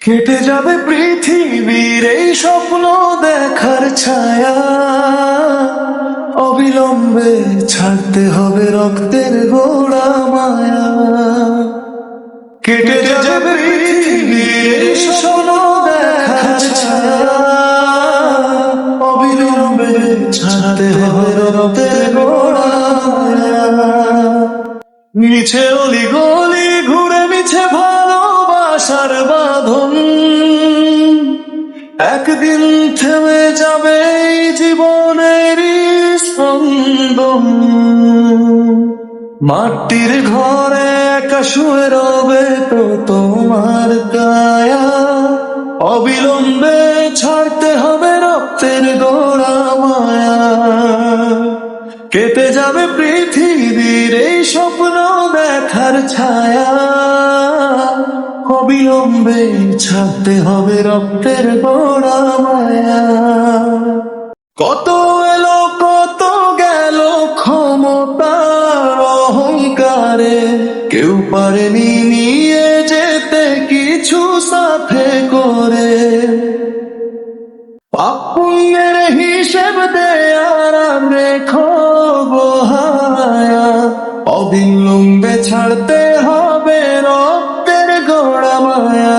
কেটে যাবে পৃথিবীর এই স্বপ্ন দেখার ছায়া, অবিলম্বে ছাড়তে হবে রক্তের গোড়া মায়া। কেটে যাবে পৃথিবীর এই স্বপ্ন দেখার ছায়া, অবিলম্বে ছাড়তে হবে রক্তের গোড়া মায়া। মিছে অলি গলি ঘুরে মিছে ভালোবাসার বাঁধন, একদিন থেমে যাবে এই জীবনের স্পন্দন। মাটির ঘরে একা শুয়ে রবে তো তোমার কায়া, অবিলম্বে ছাড়তে হবে রক্তের গোড়া মায়া। কেটে যাবে পৃথিবীর এই স্বপ্ন দেখার ছায়া, অবিলম্বে ছাড়তে হবে রক্তের গোড়া মায়া। কত এলো কত গেল ক্ষমতার অহংকারে, কেউ পারেনি নিয়ে যেতে কিছু সাথে করে। পাপ পুণ্যের হিসেব দেয়ার রেখো গোহায়া, অবিলম্বে ছাড়তে হবে রক্তের গোড়া মায়া।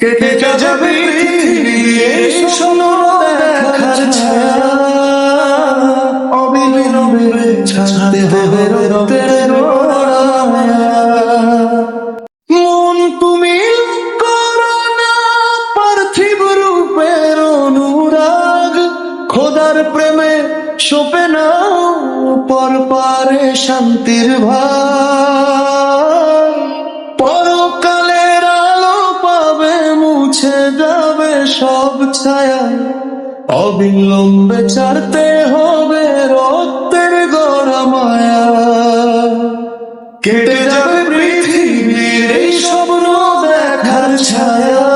কেটে যাবে পৃথিবীর এই স্বপ্ন দেখার ছায়া, অবিলম্বে ছাড়তে হবে রক্তের গোড়া মায়া। মন তুমি করো না পার্থিব রূপের অনুরাগ, খোদার প্রেমে সপে নাও পরপারে শান্তির ভাগ। পরকালের আলো পাবে মুছে যাবে সব ছায়া, অবিলম্বে ছাড়তে হবে রক্তের গোড়া মায়া। কেটে যাবে পৃথিবীর এই স্বপ্ন দেখার ছায়া,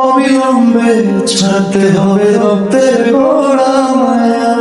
অবিলম্বে ছাড়তে হবে রক্তের গোড়া মায়া।